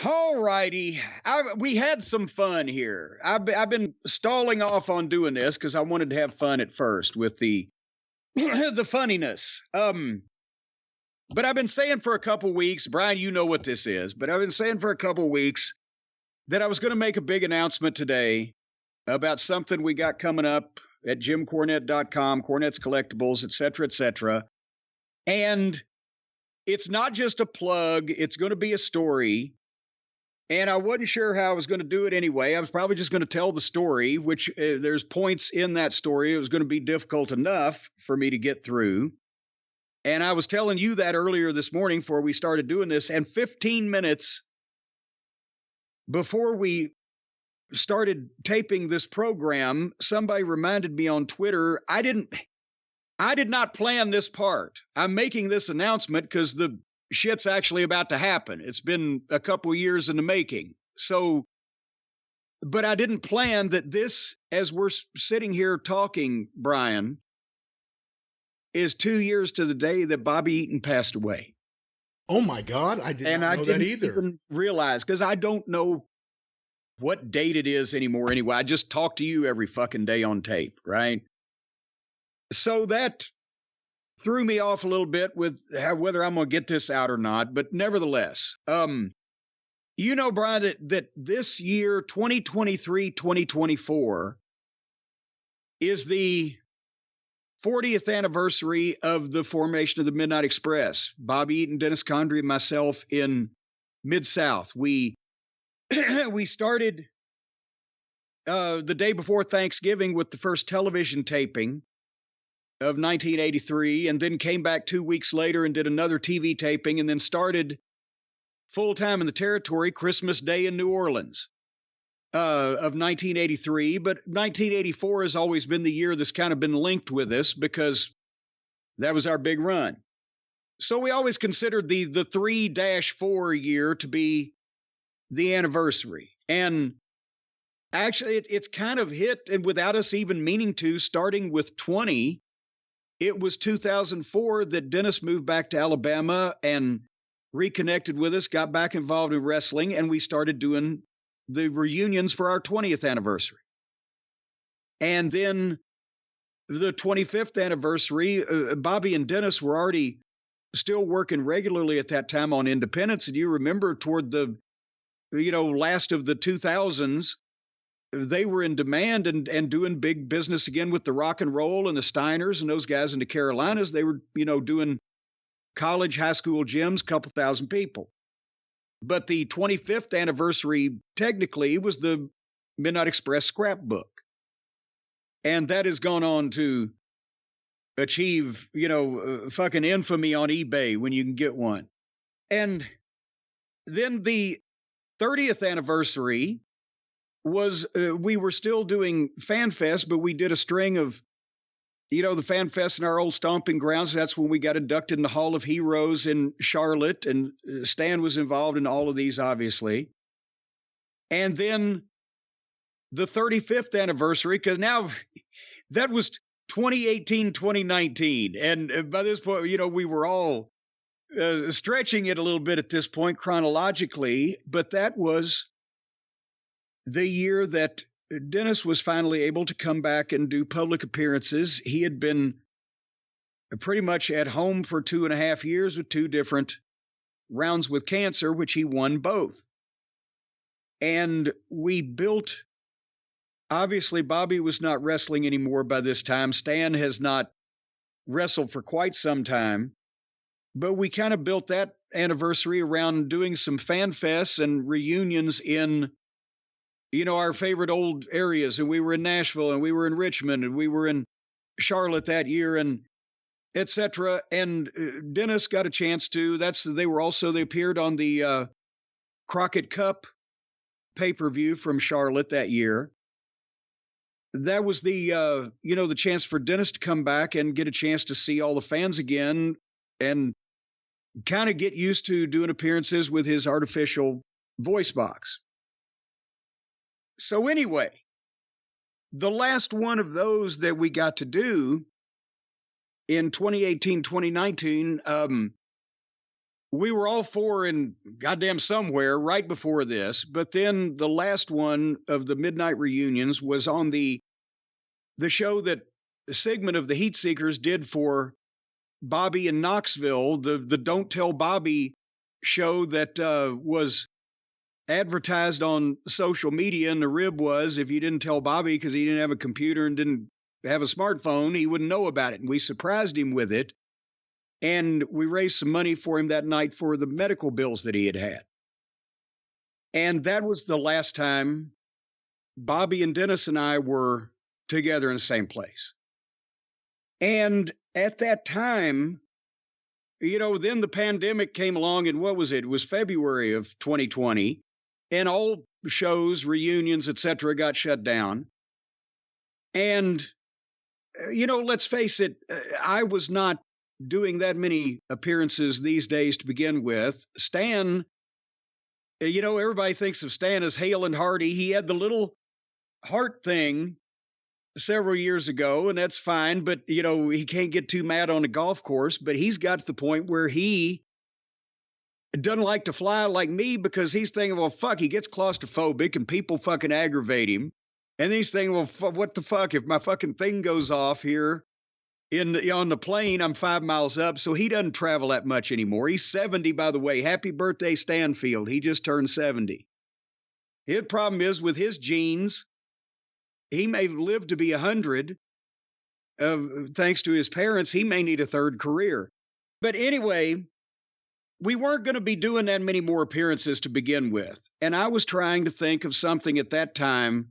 All righty. We had some fun here. I've been stalling off on doing this because I wanted to have fun at first with the the funniness. But I've been saying for a couple weeks, Brian, you know what this is, but I've been saying for a couple weeks that I was going to make a big announcement today about something we got coming up at jimcornette.com, Cornette's Collectibles, et cetera, et cetera. And it's not just a plug, it's going to be a story. And I wasn't sure how I was going to do it anyway. I was probably just going to tell the story, which there's points in that story. It was going to be difficult enough for me to get through. And I was telling you that earlier this morning before we started doing this. And 15 minutes before we started taping this program, somebody reminded me on Twitter, I did not plan this part. I'm making this announcement because the shit's actually about to happen. It's been a couple years in the making. So, but I didn't plan that this, as we're sitting here talking, Brian, is 2 years to the day that Bobby Eaton passed away. Oh my God, I didn't know that either. Even realize, because I don't know what date it is anymore anyway. I just talk to you every fucking day on tape, right? So that threw me off a little bit with whether I'm going to get this out or not. But nevertheless, you know, Brian, that this year, 2023-2024, is the 40th anniversary of the formation of the Midnight Express. Bobby Eaton, Dennis Condrey, and myself in Mid-South. We started the day before Thanksgiving with the first television taping of 1983, and then came back 2 weeks later and did another TV taping, and then started full-time in the territory Christmas Day in New Orleans of 1983. But 1984 has always been the year that's kind of been linked with this because that was our big run. So we always considered the 3-4 year to be the anniversary. And actually, it's kind of hit, and without us even meaning to, starting with 20, it was 2004 that Dennis moved back to Alabama and reconnected with us, got back involved in wrestling, and we started doing the reunions for our 20th anniversary. And then the 25th anniversary, Bobby and Dennis were already still working regularly at that time on Independence. And you remember toward the, last of the 2000s, they were in demand and doing big business again with the rock and roll and the Steiners and those guys in the Carolinas. They were, doing college, high school gyms, couple thousand people. But the 25th anniversary technically was the Midnight Express scrapbook. And that has gone on to achieve, fucking infamy on eBay when you can get one. And then the 30th anniversary was, we were still doing Fan Fest, but we did a string of, the Fan Fest in our old stomping grounds. That's when we got inducted in the Hall of Heroes in Charlotte, and Stan was involved in all of these, obviously. And then the 35th anniversary, because now that was 2018, 2019. And by this point, we were all stretching it a little bit at this point chronologically, but that was the year that Dennis was finally able to come back and do public appearances. He had been pretty much at home for 2.5 years with 2 different rounds with cancer, which he won both. And we built, obviously, Bobby was not wrestling anymore by this time. Stan has not wrestled for quite some time. But we kind of built that anniversary around doing some fan fests and reunions in our favorite old areas. And we were in Nashville, and we were in Richmond, and we were in Charlotte that year, and et cetera. And Dennis got a chance to, they appeared on the Crockett Cup pay-per-view from Charlotte that year. That was the chance for Dennis to come back and get a chance to see all the fans again and kind of get used to doing appearances with his artificial voice box. So anyway, the last one of those that we got to do in 2018, 2019, we were all four in goddamn somewhere right before this, but then the last one of the midnight reunions was on the show that Sigmund of the Heat Seekers did for Bobby in Knoxville, the Don't Tell Bobby show that was advertised on social media. And the rib was, if you didn't tell Bobby because he didn't have a computer and didn't have a smartphone, he wouldn't know about it. And we surprised him with it. And we raised some money for him that night for the medical bills that he had had. And that was the last time Bobby and Dennis and I were together in the same place. And at that time, you know, then the pandemic came along, and what was it? It was February of 2020, and all shows, reunions, etc., got shut down. And, you know, let's face it, I was not doing that many appearances these days to begin with. Stan, you know, everybody thinks of Stan as hale and hearty. He had the little heart thing several years ago, and that's fine, but, you know, he can't get too mad on a golf course, but he's got to the point where he doesn't like to fly like me because he's thinking, well, fuck, he gets claustrophobic and people fucking aggravate him. And he's thinking, well, what the fuck, if my fucking thing goes off here on the plane, I'm 5 miles up. So he doesn't travel that much anymore. He's 70, by the way. Happy birthday, Stanfield. He just turned 70. His problem is with his genes, he may live to be 100. Thanks to his parents, he may need a third career. But anyway, we weren't going to be doing that many more appearances to begin with. And I was trying to think of something at that time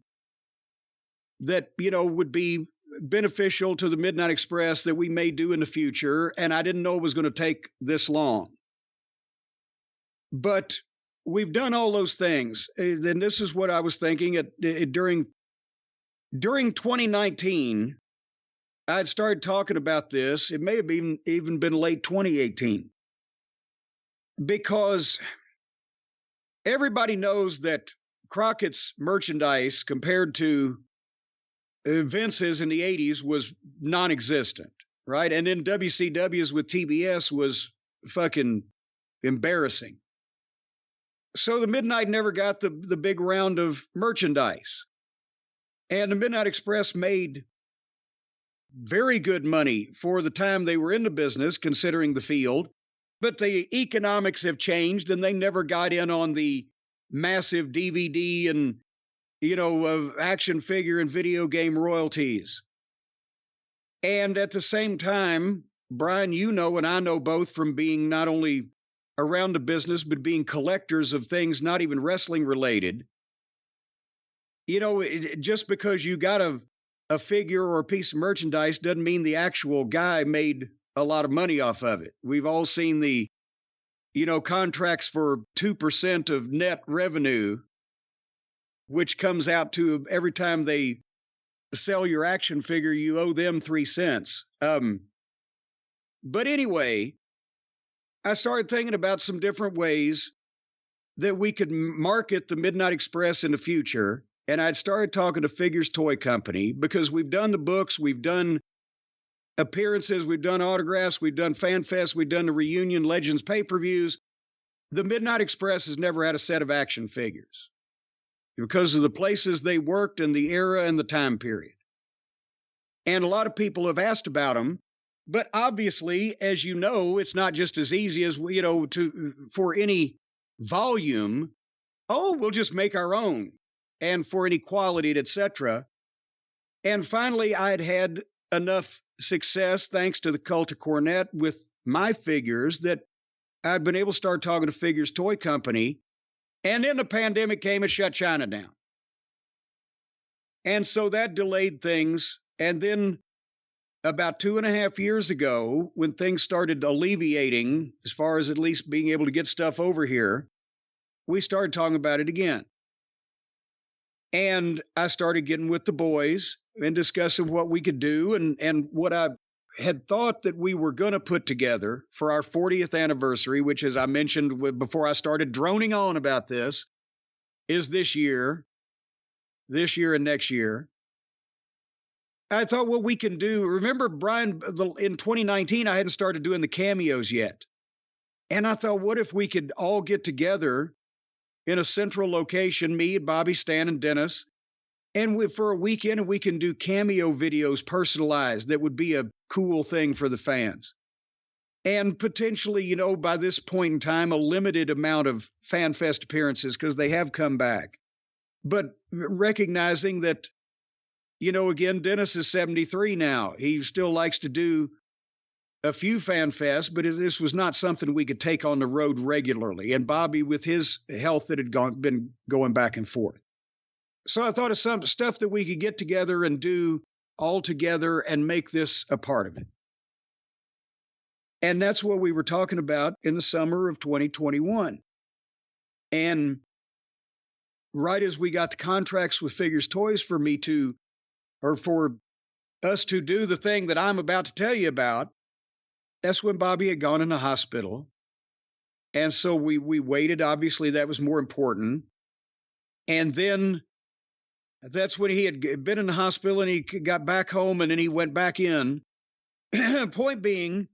that, you know, would be beneficial to the Midnight Express that we may do in the future. And I didn't know it was going to take this long. But we've done all those things. Then this is what I was thinking during 2019. I'd started talking about this. It may have even been late 2018. Because everybody knows that Crockett's merchandise compared to Vince's in the 80s was non-existent, right? And then WCW's with TBS was fucking embarrassing. So the Midnight never got the big round of merchandise. And the Midnight Express made very good money for the time they were in the business, considering the field. But the economics have changed, and they never got in on the massive DVD and, you know, of action figure and video game royalties. And at the same time, Brian, you know, and I know both from being not only around the business, but being collectors of things not even wrestling related. You know, just because you got a figure or a piece of merchandise doesn't mean the actual guy made a lot of money off of it. We've all seen the, you know, contracts for 2% of net revenue, which comes out to every time they sell your action figure, you owe them 3 cents. But anyway, I started thinking about some different ways that we could market the Midnight Express in the future. And I'd started talking to Figures Toy Company because we've done the books, we've done appearances, we've done autographs, we've done fan fest, we've done the reunion Legends pay-per-views. The Midnight Express has never had a set of action figures because of the places they worked and the era and the time period. And a lot of people have asked about them, but obviously, as you know, it's not just as easy as, you know, for any volume, oh, we'll just make our own, and for any quality, etc. And finally, I'd had enough success, thanks to the cult of Cornette, with my figures that I'd been able to start talking to Figures Toy Company. And then the pandemic came and shut China down. And so that delayed things. And then about 2.5 years ago, when things started alleviating, as far as at least being able to get stuff over here, we started talking about it again. And I started getting with the boys and discussing what we could do and what I had thought that we were going to put together for our 40th anniversary, which, as I mentioned before I started droning on about this, is this year and next year. I thought what we can do, remember, Brian, in 2019, I hadn't started doing the cameos yet. And I thought, what if we could all get together in a central location, me and Bobby, Stan, and Dennis, and for a weekend, we can do cameo videos personalized. That would be a cool thing for the fans. And potentially, by this point in time, a limited amount of Fan Fest appearances because they have come back. But recognizing that, again, Dennis is 73 now. He still likes to do a few Fan Fests, but this was not something we could take on the road regularly. And Bobby, with his health that had been going back and forth. So I thought of some stuff that we could get together and do all together and make this a part of it. And that's what we were talking about in the summer of 2021. And right as we got the contracts with Figures Toys for us to do the thing that I'm about to tell you about, that's when Bobby had gone in the hospital. And so we waited. Obviously, that was more important. And then that's when he had been in the hospital and he got back home and then he went back in. Point being,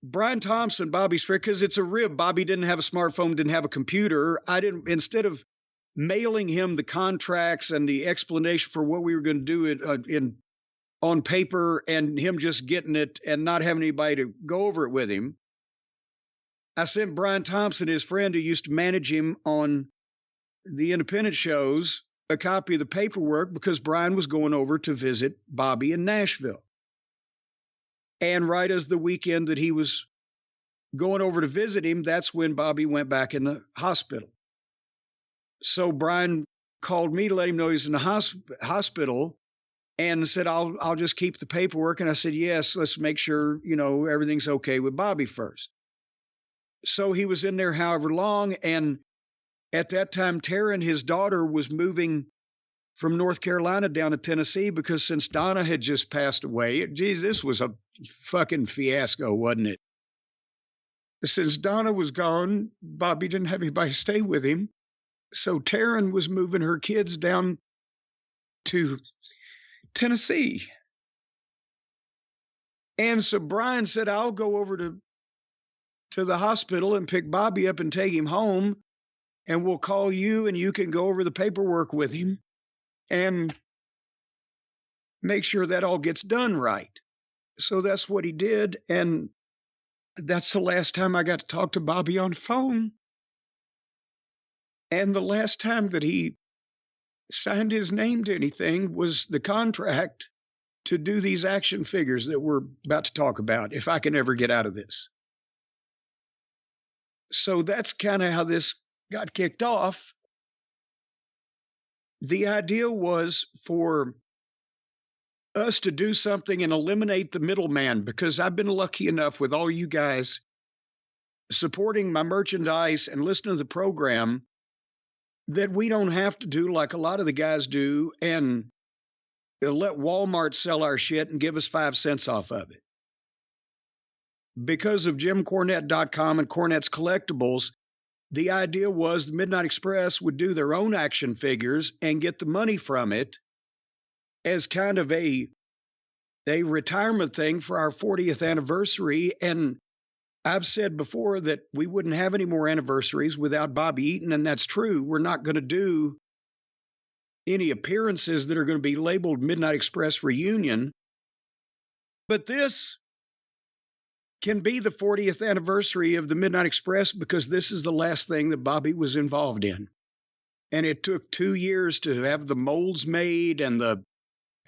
Brian Thompson, Bobby's friend, because it's a rib. Bobby didn't have a smartphone, didn't have a computer. Instead of mailing him the contracts and the explanation for what we were going to do on paper and him just getting it and not having anybody to go over it with him, I sent Brian Thompson, his friend who used to manage him on the independent shows, a copy of the paperwork because Brian was going over to visit Bobby in Nashville. And right as the weekend that he was going over to visit him, that's when Bobby went back in the hospital. So Brian called me to let him know he's in the hospital and said, I'll just keep the paperwork. And I said, yes, let's make sure, everything's okay with Bobby first. So he was in there however long. And at that time, Taryn, his daughter, was moving from North Carolina down to Tennessee because since Donna had just passed away, geez, this was a fucking fiasco, wasn't it? Since Donna was gone, Bobby didn't have anybody stay with him. So Taryn was moving her kids down to Tennessee. And so Brian said, I'll go over to the hospital and pick Bobby up and take him home. And we'll call you and you can go over the paperwork with him and make sure that all gets done right. So that's what he did. And that's the last time I got to talk to Bobby on the phone. And the last time that he signed his name to anything was the contract to do these action figures that we're about to talk about, if I can ever get out of this. So that's kind of how this got kicked off. The idea was for us to do something and eliminate the middleman, because I've been lucky enough with all you guys supporting my merchandise and listening to the program that we don't have to do like a lot of the guys do and let Walmart sell our shit and give us 5 cents off of it. Because of JimCornette.com and Cornette's Collectibles, the idea was the Midnight Express would do their own action figures and get the money from it as kind of a retirement thing for our 40th anniversary. And I've said before that we wouldn't have any more anniversaries without Bobby Eaton, and that's true. We're not going to do any appearances that are going to be labeled Midnight Express Reunion. But this can be the 40th anniversary of the Midnight Express because this is the last thing that Bobby was involved in. And it took 2 years to have the molds made and the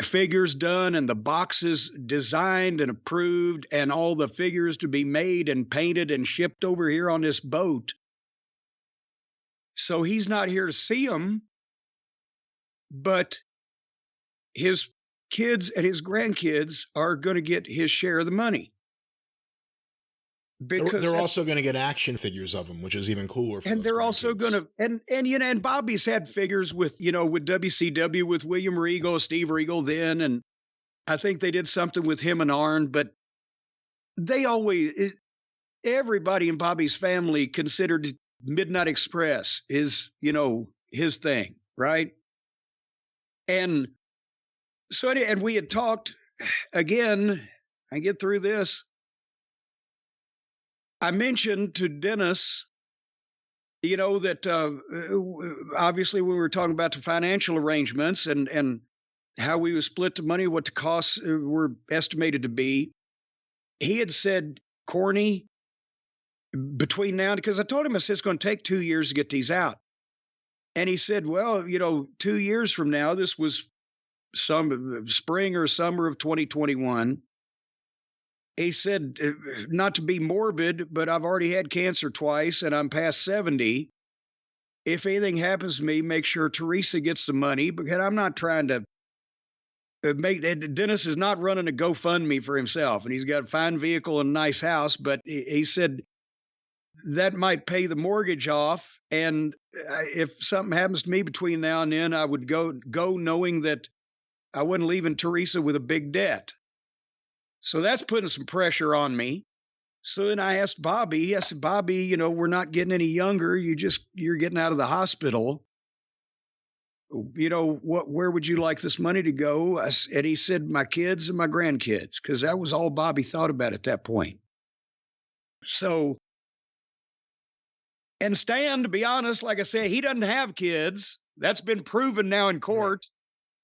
figures done and the boxes designed and approved and all the figures to be made and painted and shipped over here on this boat. So he's not here to see them, but his kids and his grandkids are going to get his share of the money. Because they're also going to get action figures of them, which is even cooler. And they're also going to, and Bobby's had figures with WCW with William Regal, Steve Regal then, and I think they did something with him and Arn, but everybody in Bobby's family considered Midnight Express his thing, right? And so, and we had talked again, I get through this. I mentioned to Dennis, that obviously when we were talking about the financial arrangements and how we would split the money, what the costs were estimated to be, he had said, Corny, between now, because I told him, I said, it's going to take 2 years to get these out. And he said, well, 2 years from now, this was some spring or summer of 2021. He said, not to be morbid, but I've already had cancer twice and I'm past 70. If anything happens to me, make sure Teresa gets the money, because I'm not trying to Dennis is not running a GoFundMe for himself, and he's got a fine vehicle and a nice house, but he said that might pay the mortgage off. And if something happens to me between now and then, I would go knowing that I wasn't leaving Teresa with a big debt. So that's putting some pressure on me. So then I asked Bobby, Bobby, we're not getting any younger. You're getting out of the hospital. Where would you like this money to go? And he said, my kids and my grandkids, because that was all Bobby thought about at that point. So, and Stan, to be honest, like I said, he doesn't have kids. That's been proven now in court.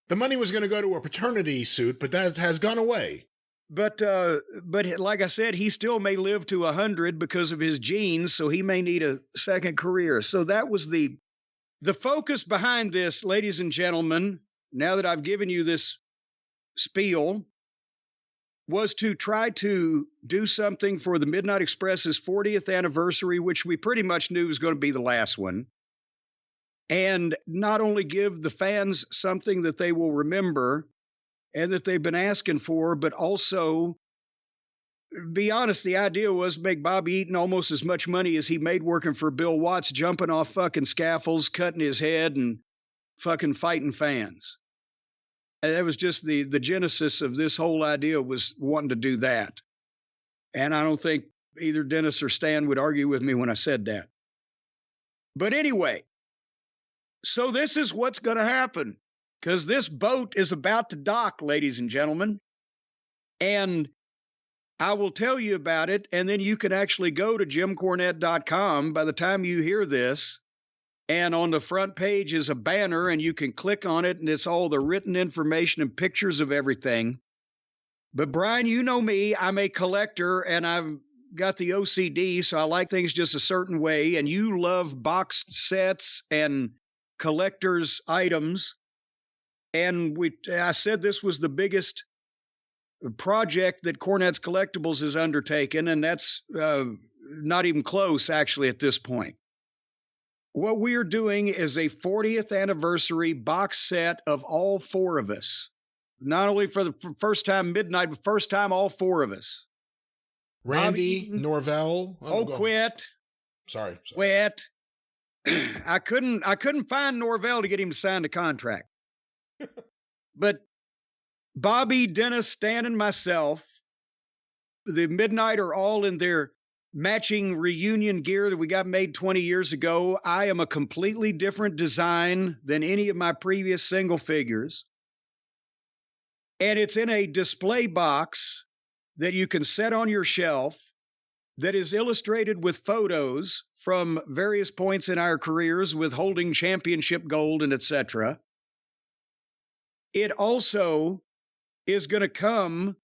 The money was going to go to a paternity suit, but that has gone away. But like I said, he still may live to 100 because of his genes, so he may need a second career. So that was the focus behind this, ladies and gentlemen, now that I've given you this spiel, was to try to do something for the Midnight Express's 40th anniversary, which we pretty much knew was going to be the last one. And not only give the fans something that they will remember and that they've been asking for, but also, be honest, the idea was make Bobby Eaton almost as much money as he made working for Bill Watts, jumping off fucking scaffolds, cutting his head, and fucking fighting fans. And that was just the genesis of this whole idea, was wanting to do that. And I don't think either Dennis or Stan would argue with me when I said that. But anyway, so this is what's going to happen, because this boat is about to dock, ladies and gentlemen. And I will tell you about it, and then you can actually go to jimcornette.com by the time you hear this. And on the front page is a banner, and you can click on it, and it's all the written information and pictures of everything. But Brian, you know me, I'm a collector, and I've got the OCD, so I like things just a certain way. And you love boxed sets and collector's items. And I said this was the biggest project that Cornette's Collectibles has undertaken, and that's not even close, actually, at this point. What we are doing is a 40th anniversary box set of all four of us. Not only for the first time Midnight, but first time all four of us. Randy, Norvell. Quit. Sorry. Quit. I couldn't find Norvell to get him to sign the contract. But Bobby, Dennis, Stan, and myself, the Midnight, are all in their matching reunion gear that we got made 20 years ago. I am a completely different design than any of my previous single figures. And it's in a display box that you can set on your shelf that is illustrated with photos from various points in our careers with holding championship gold and etc. It also is going to come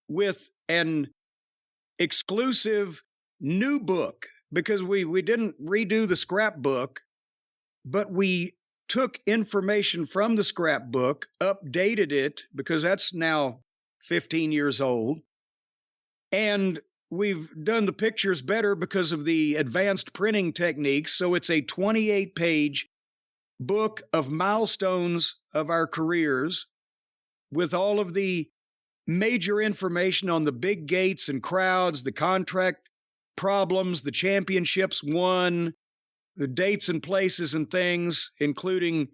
with an exclusive new book, because we didn't redo the scrapbook, but we took information from the scrapbook, updated it, because that's now 15 years old, and we've done the pictures better because of the advanced printing techniques. So it's a 28-page book of milestones of our careers with all of the major information on the big gates and crowds, the contract problems, the championships won, the dates and places and things, including,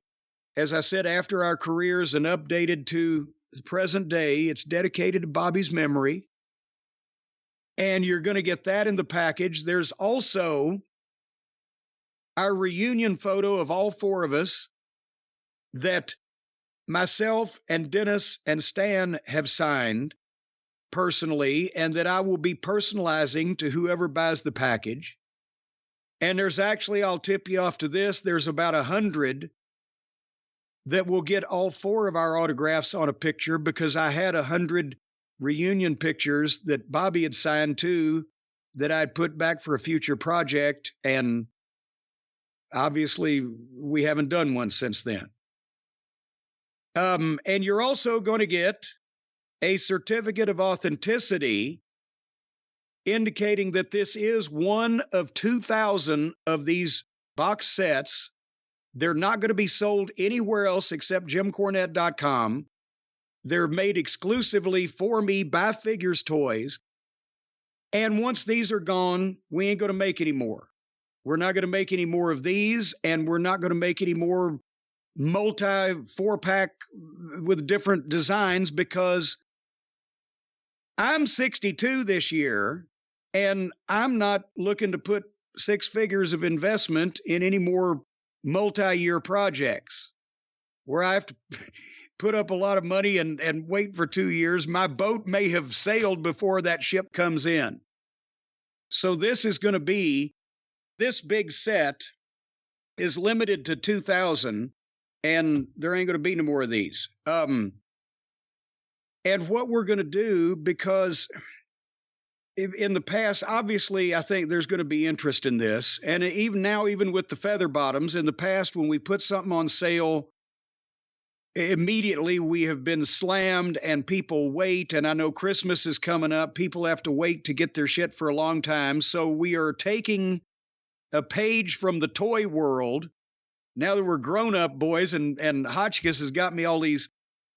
as I said, after our careers and updated to the present day. It's dedicated to Bobby's memory. And you're going to get that in the package. There's also our reunion photo of all four of us that myself and Dennis and Stan have signed. personally and that I will be personalizing to whoever buys the package. And there's actually, I'll tip you off to this, there's about 100 that will get all 4 of our autographs on a picture because I had 100 reunion pictures that Bobby had signed to that I'd put back for a future project. And obviously we haven't done one since then. And you're also going to get a certificate of authenticity indicating that this is one of 2,000 of these box sets. They're not going to be sold anywhere else except JimCornette.com. They're made exclusively for me by Figures Toys. And once these are gone, we ain't going to make any more. We're not going to make any more of these, and we're not going to make any more multi 4-pack with different designs because I'm 62 this year, and I'm not looking to put 6 figures of investment in any more multi-year projects where I have to put up a lot of money and wait for 2 years. My boat may have sailed before that ship comes in. So this is going to be, this big set is limited to 2,000, and there ain't going to be no more of these. And what we're going to do, because in the past, obviously, I think there's going to be interest in this. And even now, even with the feather bottoms, in the past, when we put something on sale, immediately we have been slammed and people wait. And I know Christmas is coming up. People have to wait to get their shit for a long time. So we are taking a page from the toy world. Now that we're grown up boys, and Hotchkiss has got me all these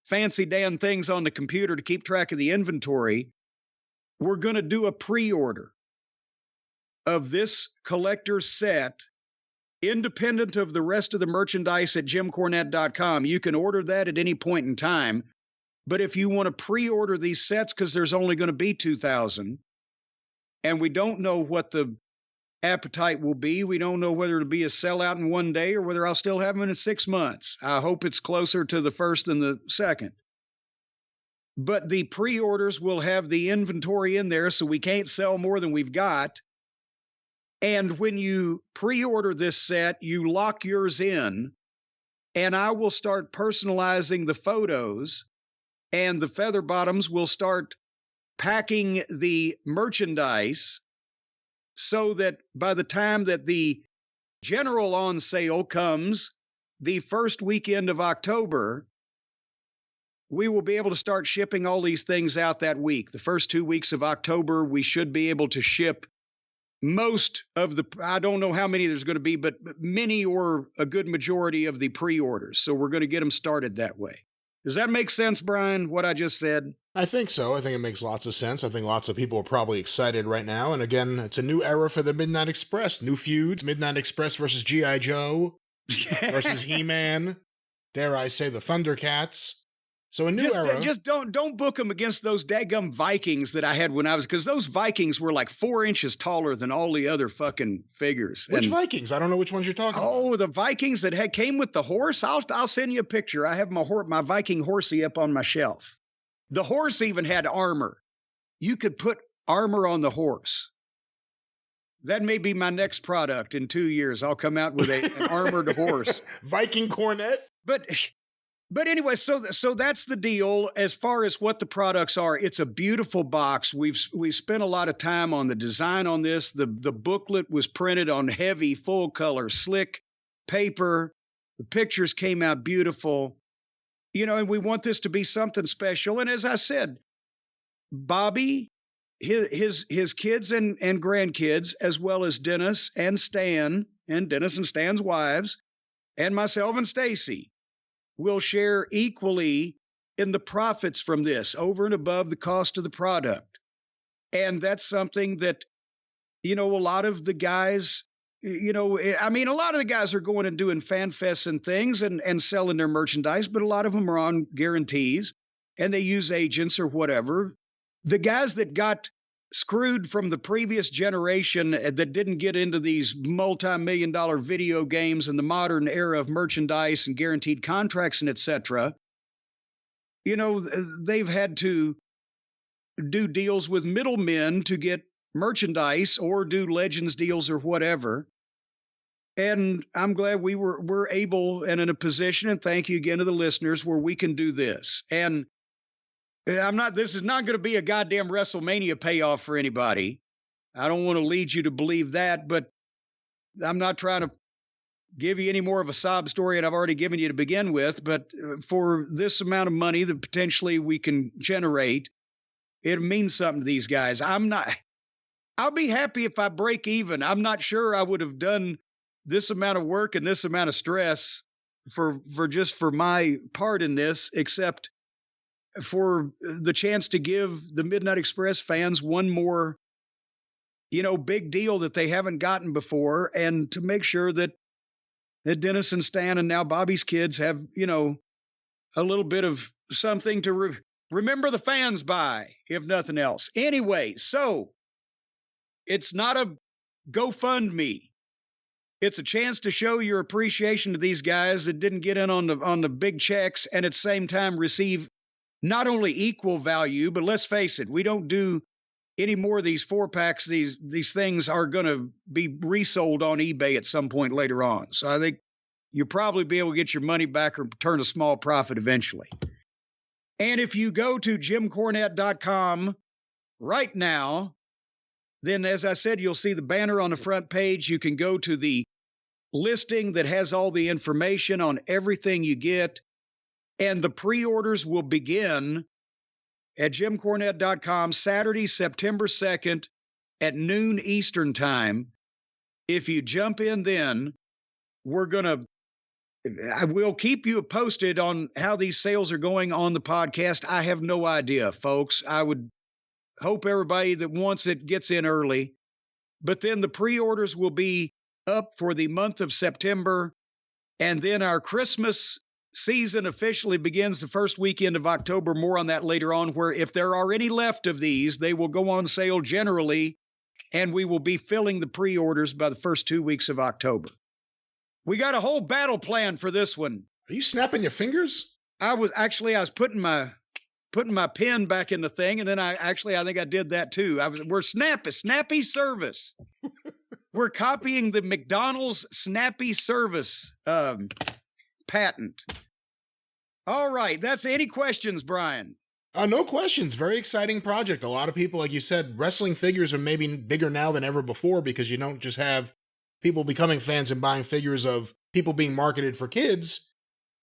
fancy damn things on the computer to keep track of the inventory. We're going to do a pre-order of this collector set, independent of the rest of the merchandise at JimCornette.com. You can order that at any point in time. But if you want to pre-order these sets, because there's only going to be 2,000, and we don't know what the appetite will be. We don't know whether it'll be a sellout in one day or whether I'll still have them in 6 months. I hope it's closer to the first than the second. But the pre-orders will have the inventory in there, so we can't sell more than we've got. And when you pre-order this set, you lock yours in, and I will start personalizing the photos, and the feather bottoms will start packing the merchandise so that by the time that the general on sale comes the first weekend of October, we will be able to start shipping all these things out that week. The first 2 weeks of October, we should be able to ship most of the, I don't know how many there's going to be, but many or a good majority of the pre-orders. So we're going to get them started that way. Does that make sense, Brian, what I just said? I think so. I think it makes lots of sense. I think lots of people are probably excited right now. And again, it's a new era for the Midnight Express. New feuds, Midnight Express versus G.I. Joe versus He-Man. Dare I say the Thundercats. So a new era. Just don't book them against those daggum Vikings that I had when I was, because those Vikings were like 4 inches taller than all the other fucking figures. Which Vikings? I don't know which ones you're talking about. Oh, the Vikings that came with the horse. I'll send you a picture. I have my Viking horsey up on my shelf. The horse even had armor. You could put armor on the horse. That may be my next product in 2 years. I'll come out with an armored horse. Viking Cornette? But anyway, so that's the deal as far as what the products are. It's a beautiful box. We've spent a lot of time on the design on this. The booklet was printed on heavy, full color, slick paper. The pictures came out beautiful. You know, and we want this to be something special. And as I said, Bobby, his kids and grandkids, as well as Dennis and Stan, and Dennis and Stan's wives, and myself and Stacy, will share equally in the profits from this, over and above the cost of the product. And that's something that, you know, a lot of the guys, you know, I mean, a lot of the guys are going and doing fan fests and things and selling their merchandise, but a lot of them are on guarantees and they use agents or whatever. The guys that got screwed from the previous generation that didn't get into these multi-million-dollar video games and the modern era of merchandise and guaranteed contracts and etc., you know, they've had to do deals with middlemen to get merchandise or do Legends deals or whatever. And I'm glad we're able and in a position, and thank you again to the listeners, where we can do this. And this is not going to be a goddamn WrestleMania payoff for anybody. I don't want to lead you to believe that, but I'm not trying to give you any more of a sob story than I've already given you to begin with. But for this amount of money that potentially we can generate, it means something to these guys. I'll be happy if I break even. I'm not sure I would have done this amount of work and this amount of stress for my part in this, except for the chance to give the Midnight Express fans one more, big deal that they haven't gotten before, and to make sure that Dennis and Stan and now Bobby's kids have, a little bit of something to remember the fans by, if nothing else. Anyway, so it's not a GoFundMe. It's a chance to show your appreciation to these guys that didn't get in on the big checks, and at the same time receive not only equal value, but let's face it, we don't do any more of these 4-packs. These things are going to be resold on eBay at some point later on. So I think you'll probably be able to get your money back or turn a small profit eventually. And if you go to jimcornette.com right now, then as I said, you'll see the banner on the front page. You can go to the listing that has all the information on everything you get. And the pre-orders will begin at jimcornette.com Saturday, September 2nd at noon Eastern time. If you jump in then, I will keep you posted on how these sales are going on the podcast. I have no idea, folks. I would hope everybody that wants it gets in early. But then the pre-orders will be up for the month of September. And then our Christmas season officially begins the first weekend of October. More on that later on, where if there are any left of these, they will go on sale generally, and we will be filling the pre-orders by the first 2 weeks of October. We got a whole battle plan for this one. Are you snapping your fingers? I was putting my pen back in the thing, and then I think I did that too. We're snappy service. We're copying the McDonald's snappy service patent. All right, that's any questions, Brian? No questions. Very exciting project. A lot of people, like you said, wrestling figures are maybe bigger now than ever before, because you don't just have people becoming fans and buying figures of people being marketed for kids.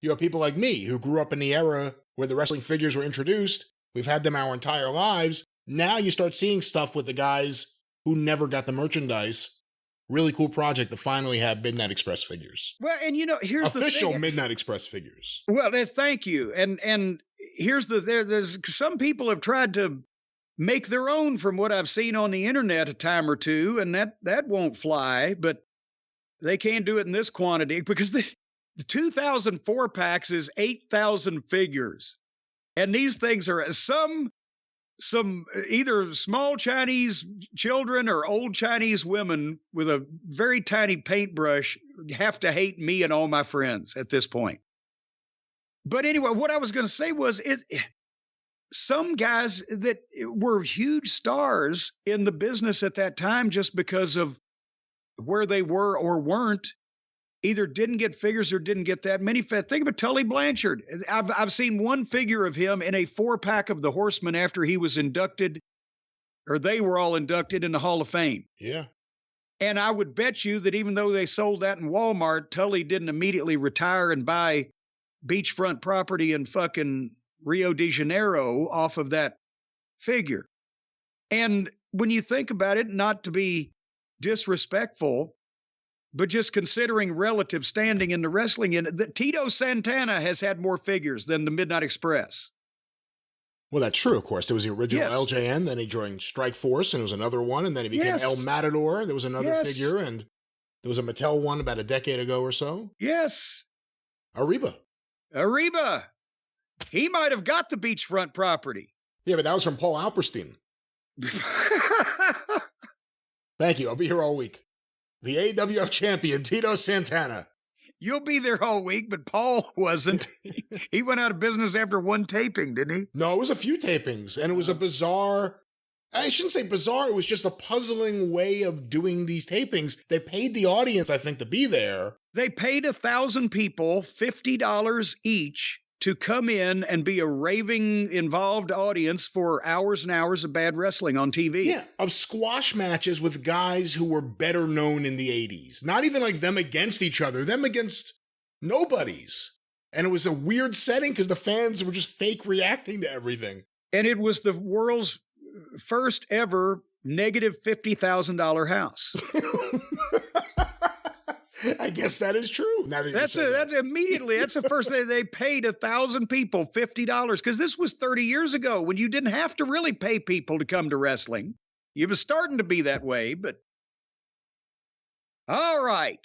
You have people like me who grew up in the era where the wrestling figures were introduced. We've had them our entire lives. Now you start seeing stuff with the guys who never got the merchandise. Really cool project to finally have Midnight Express figures. Well, and here's official the thing. Midnight Express figures. Well, thank you. And here's there's some people have tried to make their own from what I've seen on the internet a time or two, and that won't fly, but they can't do it in this quantity because the 2004 packs is 8,000 figures. And these things are some either small Chinese children or old Chinese women with a very tiny paintbrush have to hate me and all my friends at this point. But anyway, what I was going to say was some guys that were huge stars in the business at that time, just because of where they were or weren't, either didn't get figures or didn't get that many. Think about Tully Blanchard. I've seen one figure of him in a 4-pack of the Horsemen after he was inducted, or they were all inducted in the Hall of Fame. Yeah. And I would bet you that even though they sold that in Walmart, Tully didn't immediately retire and buy beachfront property in fucking Rio de Janeiro off of that figure. And when you think about it, not to be disrespectful, but just considering relative standing in the wrestling, that Tito Santana has had more figures than the Midnight Express. Well, that's true, of course. There was the original Yes. LJN, then he joined Strike Force, and it was another one, and then he became Yes. El Matador. There was another Yes. figure, and there was a Mattel one about a decade ago or so. Yes. Ariba. He might have got the beachfront property. Yeah, but that was from Paul Alperstein. Thank you. I'll be here all week. The AWF champion, Tito Santana. You'll be there all week, but Paul wasn't. He went out of business after one taping, didn't he? No, it was a few tapings, and it was a bizarre. I shouldn't say bizarre. It was just a puzzling way of doing these tapings. They paid the audience, I think, to be there. They paid 1,000 people $50 each to come in and be a raving, involved audience for hours and hours of bad wrestling on TV. Yeah, of squash matches with guys who were better known in the 80s. Not even like them against each other, them against nobodies. And it was a weird setting because the fans were just fake reacting to everything. And it was the world's first ever negative $50,000 house. I guess that is true. That's the first thing they paid 1,000 people $50 because this was 30 years ago when you didn't have to really pay people to come to wrestling. It was starting to be that way, but all right.